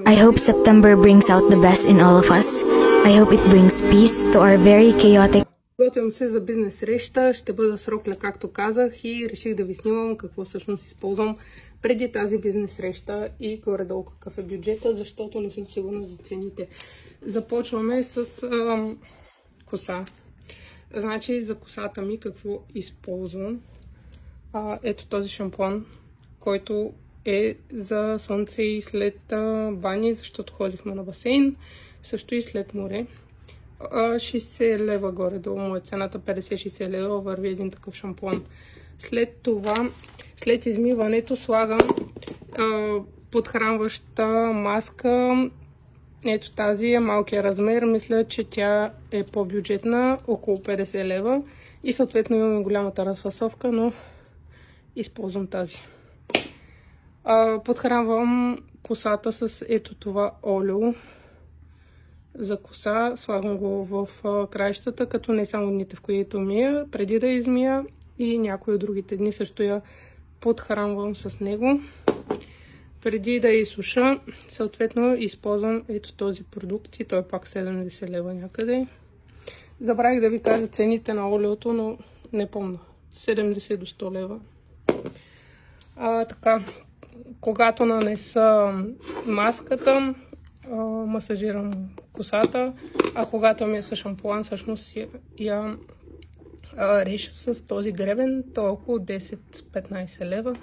I hope September brings out the best in all of us. I hope it brings peace to our very chaotic. Готвям се за бизнес среща, ще бъда с рокля, както казах, и реших да ви снимам какво всъщност използвам преди тази бизнес среща и горе-долу какъв е бюджета, защото не съм сигурна за цените. Започваме с коса. Значи за косата ми какво използвам? Ето този шампуан, който е за слънце и след бани, защото ходихме на басейн, също и след море. 60 лева горе-долу му е цената, 50-60 лева върви един такъв шампуан. След това, след измиването слагам подхранваща маска. Ето тази е малкия размер, мисля, че тя е по-бюджетна, около 50 лева. И съответно имаме голямата разфасовка, но използвам тази. Подхранвам косата с ето това олио за коса. Слагам го в краищата, като не само дните, в които мия, преди да измия, и някои от другите дни също я подхранвам с него. Преди да я изсуша, съответно използвам ето този продукт и той е пак 70 лева някъде. Забравих да ви кажа цените на олиото, но не помня. 70 до 100 лева. Така, когато нанеса маската, масажирам косата, а когато ми е с шампуан, всъщност я реша с този гребен, то е около 10-15 лева.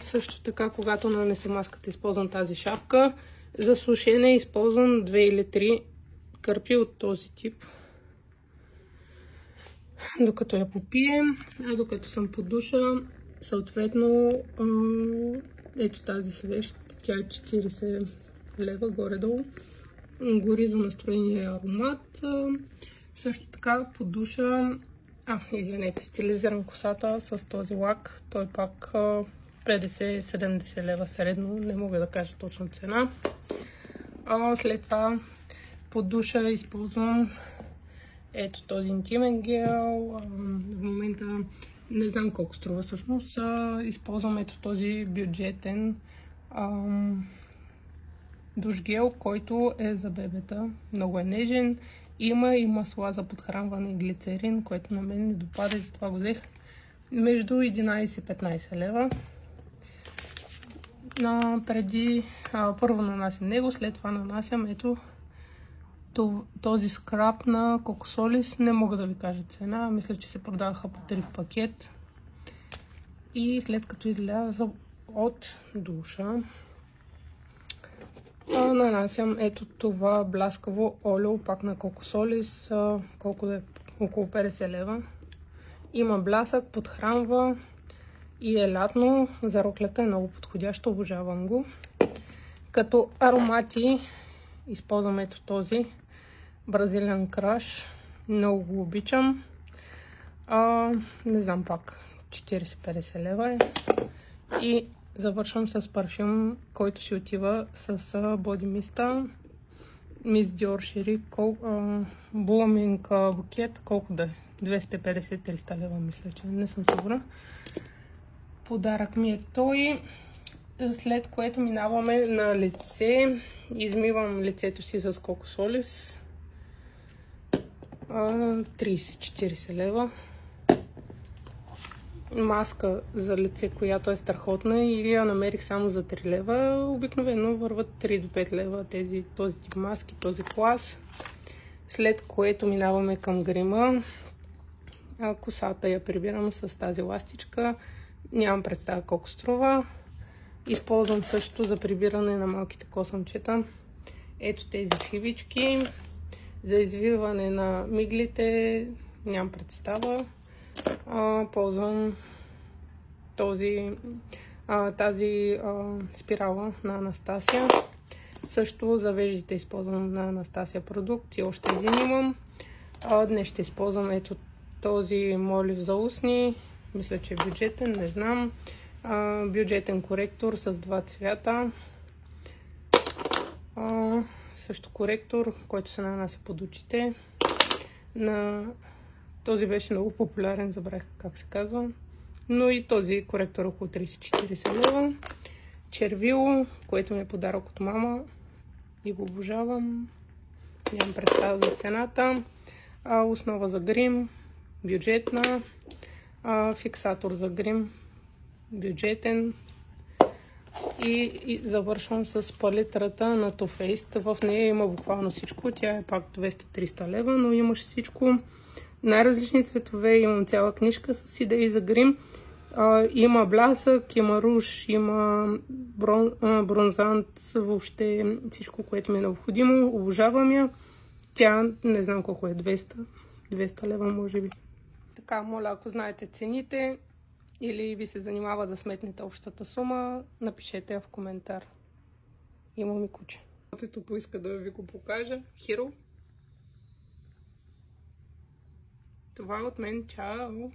Също така, когато нанеса маската, използвам тази шапка. За сушене използвам 2 или 3 кърпи от този тип, докато я попием, а докато съм под душа, съответно ето тази свещ, тя е 40 лева горе-долу, гори за настроение аромат. Също така под душа, извинете, стилизирам косата с този лак, той пак 50-70 лева средно, не мога да кажа точна цена. След това под душа използвам ето този интимен гел. В момента не знам колко струва всъщност. Използвам ето този бюджетен душ гел, който е за бебета. Много е нежен. Има и масла за подхранване и глицерин, което на мен не допада и затова го взех. Между 11 и 15 лева. Първо нанасям него, след това нанасям ето този скраб на Кокосолис. Не мога да ви кажа цена, мисля, че се продаваха по 3 в пакет. И след като изляза от душа, нанасям ето това бляскаво олио, пак на Кокосолис, колко е, около 50 лева. Има блясък, подхранва и е лятно, за роклята е много подходящо, обожавам го. Като аромати използвам ето този Бразилиан краш, много го обичам. Не знам, пак 40-50 лева е. И завършвам с парфюм, който си отива с Body Mist, Miss Dior Cherie Blooming букет, колко да е? 250-300 лева, мисля, че не съм сигурна. Подарък ми е той. След което минаваме на лице. Измивам лицето си с Кокосолис. 30-40 лева. Маска за лице, която е страхотна, и я намерих само за 3 лева. Обикновено върват 3 до 5 лева този тип маски, този клас. След което минаваме към грима. Косата я прибирам с тази ластичка. Нямам представа колко струва. Използвам също за прибиране на малките косъмчета ето тези фибички. За извиване на миглите нямам представа. Ползвам тази спирала на Анастасия. Също за веждите използвам на Анастасия продукт и още един имам. Днес ще използвам ето този молив за устни. Мисля, че е бюджетен, не знам. Бюджетен коректор с 2 цвята. Също коректор, който се нанася под очите. Този беше много популярен, забравих как се казва. Но и този коректор около 30-40 лева. червило, което ми е подарък от мама и го обожавам. Нямам представа за цената. Основа за грим, бюджетна. Фиксатор за грим, бюджетен. И завършвам с палитрата на Too Faced. В нея има буквално всичко. Тя е пак 200-300 лева, но имаш всичко. Най-различни цветове. Имам цяла книжка с идеи за грим. Има блясък, има руж, има бронзант, въобще всичко, което ми е необходимо. Обожавам я. Тя не знам колко е, 200 лева може би. Така, моля, ако знаете цените или ви се занимава да сметнете общата сума, напишете я в коментар. Имам и куче. Който поиска да ви го покажа. Хиро. Това е от мен. Чао!